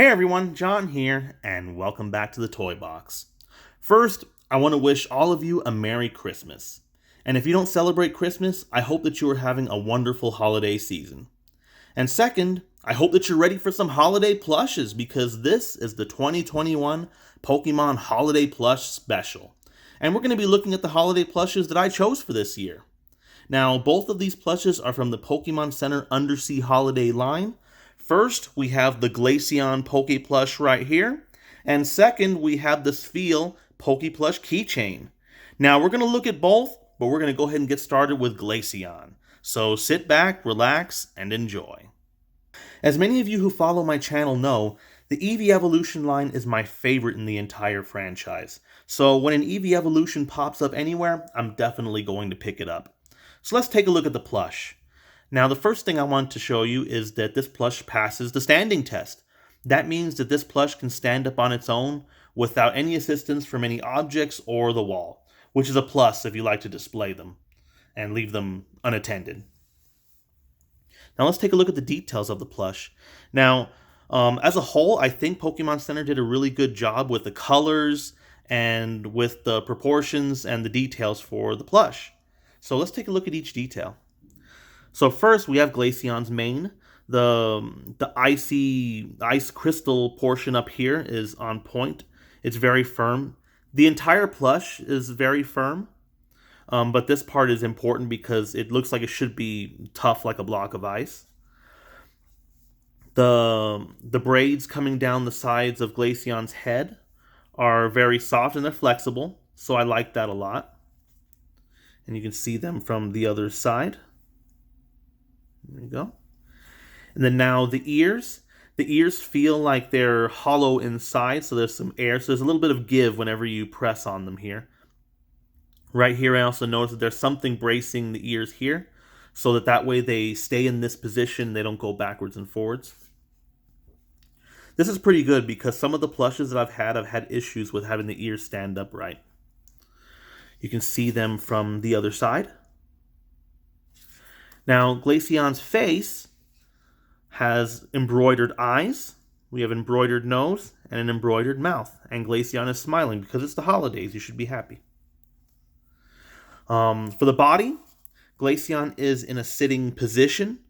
Hey everyone, John here, and welcome back to the Toy Box. First, I want to wish all of you a Merry Christmas. And if you don't celebrate Christmas, I hope that you are having a wonderful holiday season. And second, I hope that you're ready for some holiday plushes because this is the 2021 Pokemon Holiday Plush Special. And we're going to be looking at the holiday plushes that I chose for this year. Now, both of these plushes are from the Pokemon Center Undersea Holiday line. First, we have the Glaceon Poke Plush right here. And second, we have the Spheal Poke Plush Keychain. Now, we're going to look at both, but we're going to go ahead and get started with Glaceon. So sit back, relax, and enjoy. As many of you who follow my channel know, the Eevee Evolution line is my favorite in the entire franchise. So when an Eevee Evolution pops up anywhere, I'm definitely going to pick it up. So let's take a look at the plush. Now, the first thing I want to show you is that this plush passes the standing test. That means that this plush can stand up on its own without any assistance from any objects or the wall, which is a plus if you like to display them and leave them unattended. Now, let's take a look at the details of the plush. Now, as a whole, I think Pokemon Center did a really good job with the colors and with the proportions and the details for the plush. So let's take a look at each detail. So first, we have Glaceon's mane. The ice crystal portion up here is on point. It's very firm. The entire plush is very firm, but this part is important because it looks like it should be tough like a block of ice. The braids coming down the sides of Glaceon's head are very soft and they're flexible, so I like that a lot. And you can see them from the other side. There you go. And then now the ears. The ears feel like they're hollow inside, so there's some air. So there's a little bit of give whenever you press on them here. Right here, I also notice that there's something bracing the ears here, so that way they stay in this position. They don't go backwards and forwards. This is pretty good because some of the plushes that I've had issues with having the ears stand up right. You can see them from the other side. Now, Glaceon's face has embroidered eyes, we have embroidered nose, and an embroidered mouth. And Glaceon is smiling because it's the holidays. You should be happy. For the body, Glaceon is in a sitting position.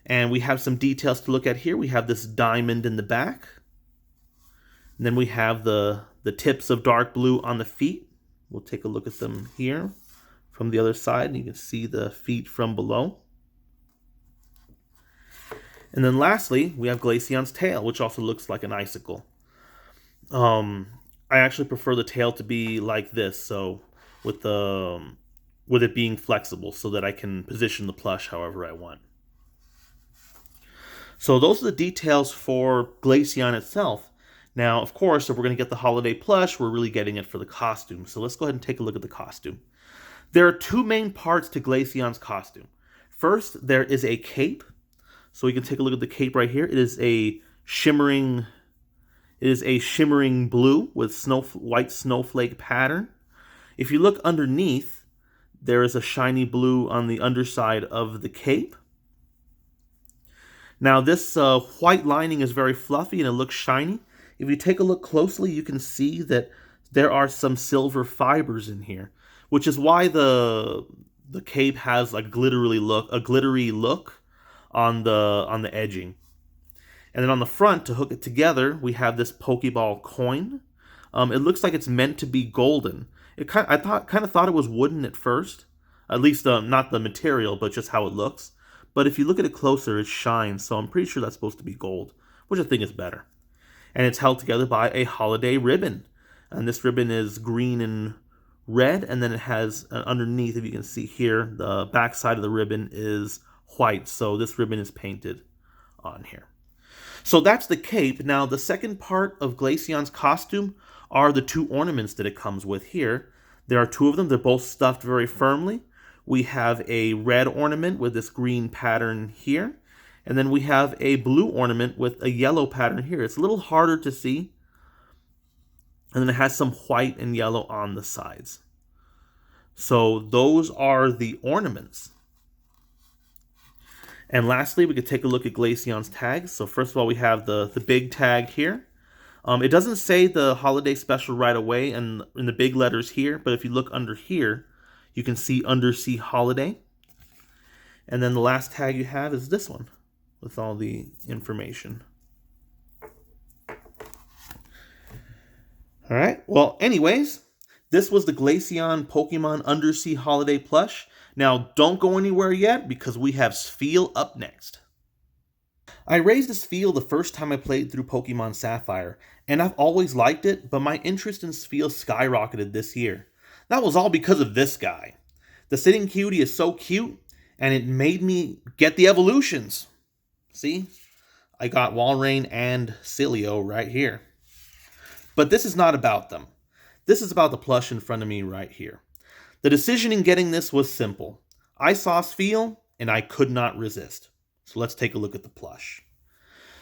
And we have some details to look at here. We have this diamond in the back. And then we have the tips of dark blue on the feet. We'll take a look at them here from the other side. And you can see the feet from below. And then lastly, we have Glaceon's tail, which also looks like an icicle. I actually prefer the tail to be like this, so with it being flexible, so that I can position the plush however I want. So those are the details for Glaceon itself. Now, of course, if we're going to get the holiday plush, we're really getting it for the costume. So let's go ahead and take a look at the costume. There are two main parts to Glaceon's costume. First, there is a cape. So we can take a look at the cape right here. It is a shimmering blue with white snowflake pattern. If you look underneath, there is a shiny blue on the underside of the cape. Now this white lining is very fluffy and it looks shiny. If you take a look closely, you can see that there are some silver fibers in here, which is why the cape has a glittery look on the edging. And then on the front, to hook it together, we have this Pokeball Coin. It looks like it's meant to be golden. I kind of thought it was wooden at first, at least not the material, but just how it looks. But if you look at it closer, it shines, so I'm pretty sure that's supposed to be gold, which I think is better. And it's held together by a holiday ribbon. And this ribbon is green and red, and then it has underneath, if you can see here, the back side of the ribbon is white, so this ribbon is painted on here. So that's the cape. Now, the second part of Glaceon's costume are the two ornaments that it comes with here. There are two of them. They're both stuffed very firmly. We have a red ornament with this green pattern here, and then we have a blue ornament with a yellow pattern here. It's a little harder to see, and then it has some white and yellow on the sides. So those are the ornaments. And lastly, we could take a look at Glaceon's tags. So first of all, we have the big tag here. It doesn't say the holiday special right away and in the big letters here, but if you look under here, you can see Undersea Holiday. And then the last tag you have is this one with all the information. All right, well, anyways, this was the Glaceon Pokemon Undersea Holiday Plush. Now, don't go anywhere yet because we have Spheal up next. I raised a Spheal the first time I played through Pokemon Sapphire, and I've always liked it, but my interest in Spheal skyrocketed this year. That was all because of this guy. The sitting cutie is so cute, and it made me get the evolutions. See? I got Walrein and Cilio right here. But this is not about them. This is about the plush in front of me right here. The decision in getting this was simple. I saw Spheal, and I could not resist. So let's take a look at the plush.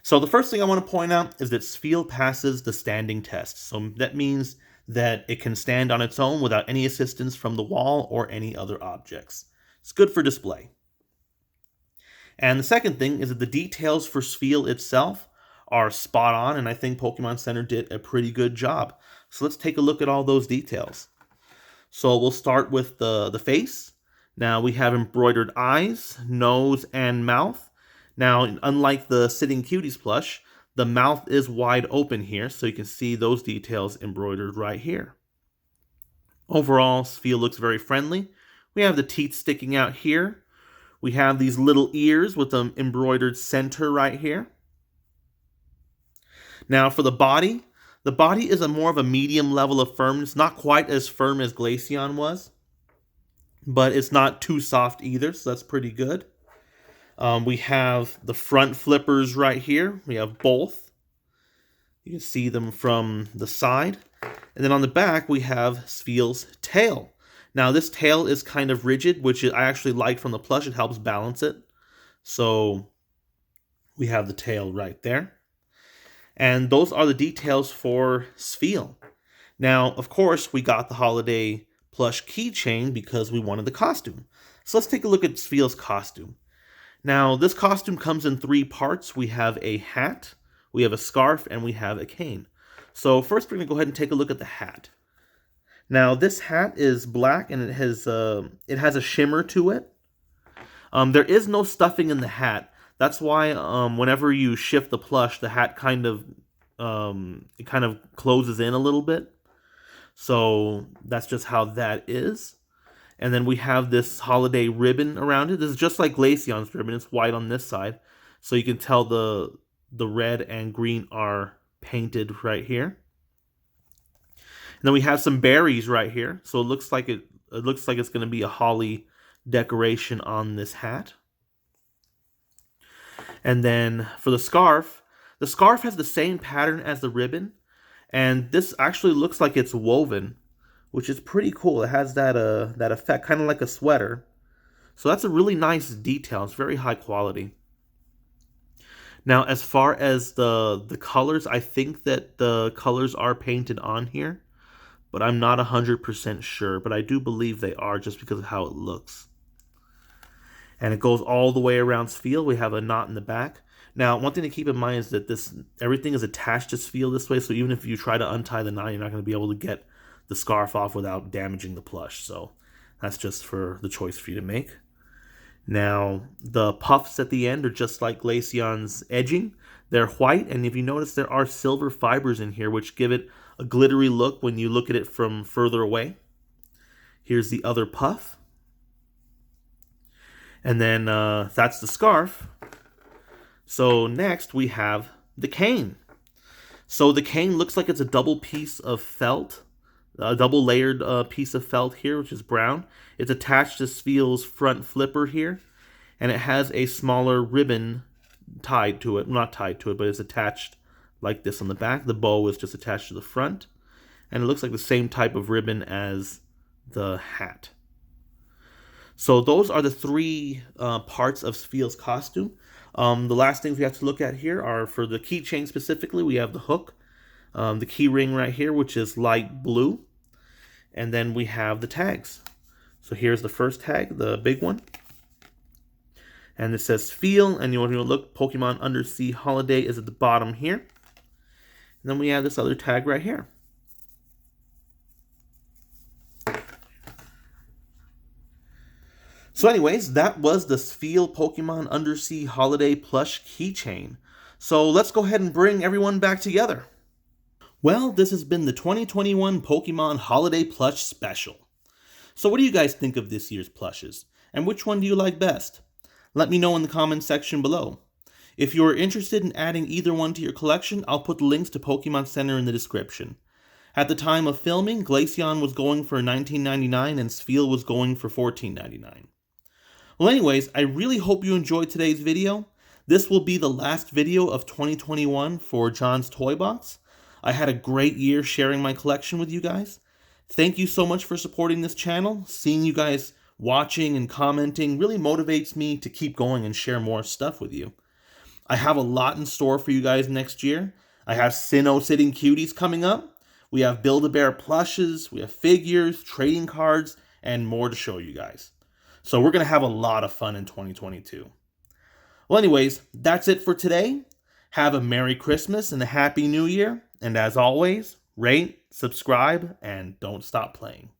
So the first thing I want to point out is that Spheal passes the standing test. So that means that it can stand on its own without any assistance from the wall or any other objects. It's good for display. And the second thing is that the details for Spheal itself are spot on, and I think Pokemon Center did a pretty good job. So let's take a look at all those details. So we'll start with the face. Now we have embroidered eyes, nose, and mouth. Now, unlike the Sitting Cuties plush, the mouth is wide open here, so you can see those details embroidered right here. Overall, Spheal looks very friendly. We have the teeth sticking out here. We have these little ears with the embroidered center right here. Now for the body is a more of a medium level of firmness, not quite as firm as Glaceon was, but it's not too soft either, so that's pretty good. We have the front flippers right here. We have both. You can see them from the side. And then on the back, we have Spheal's tail. Now this tail is kind of rigid, which I actually like from the plush. It helps balance it. So we have the tail right there. And those are the details for Spheal. Now, of course, we got the holiday plush keychain because we wanted the costume. So let's take a look at Spheal's costume. Now, this costume comes in 3 parts. We have a hat, we have a scarf, and we have a cane. So first we're going to go ahead and take a look at the hat. Now, this hat is black and it has a shimmer to it. There is no stuffing in the hat. That's why whenever you shift the plush, the hat kind of closes in a little bit. So that's just how that is. And then we have this holiday ribbon around it. This is just like Glaceon's ribbon. It's white on this side. So you can tell the red and green are painted right here. And then we have some berries right here. So it looks like it's going to be a holly decoration on this hat. And then for the scarf has the same pattern as the ribbon. And this actually looks like it's woven, which is pretty cool. It has that effect, kind of like a sweater. So that's a really nice detail. It's very high quality. Now, as far as the colors, I think that the colors are painted on here, but I'm not 100% sure. But I do believe they are just because of how it looks. And it goes all the way around Spheal. We have a knot in the back. Now, one thing to keep in mind is that everything is attached to Spheal this way, so even if you try to untie the knot, you're not going to be able to get the scarf off without damaging the plush. So that's just for the choice for you to make. Now, the puffs at the end are just like Glaceon's edging. They're white, and if you notice, there are silver fibers in here, which give it a glittery look when you look at it from further away. Here's the other puff. And then that's the scarf. So next we have the cane. So the cane looks like it's a double piece of felt, a double layered piece of felt here, which is brown. It's attached to Spheal's front flipper here, and it has a smaller ribbon tied to it. Not tied to it, but it's attached like this on the back. The bow is just attached to the front, and it looks like the same type of ribbon as the hat. So those are the 3 parts of Spheal's costume. The last things we have to look at here are for the keychain specifically. We have the hook, the key ring right here, which is light blue. And then we have the tags. So here's the first tag, the big one. And this says Spheal, and you want to look, Pokemon Undersea Holiday is at the bottom here. And then we have this other tag right here. So anyways, that was the Spheal Pokemon Undersea Holiday Plush Keychain. So let's go ahead and bring everyone back together. Well, this has been the 2021 Pokemon Holiday Plush Special. So what do you guys think of this year's plushes? And which one do you like best? Let me know in the comments section below. If you're interested in adding either one to your collection, I'll put the links to Pokemon Center in the description. At the time of filming, Glaceon was going for $19.99 and Spheal was going for $14.99. Well anyways, I really hope you enjoyed today's video. This will be the last video of 2021 for John's Toy Box. I had a great year sharing my collection with you guys. Thank you so much for supporting this channel. Seeing you guys watching and commenting really motivates me to keep going and share more stuff with you. I have a lot in store for you guys next year. I have Sinnoh Sitting Cuties coming up. We have Build-A-Bear plushes, we have figures, trading cards, and more to show you guys. So we're going to have a lot of fun in 2022. Well anyways, that's it for today. Have a Merry Christmas and a Happy New Year. And as always, rate, subscribe, and don't stop playing.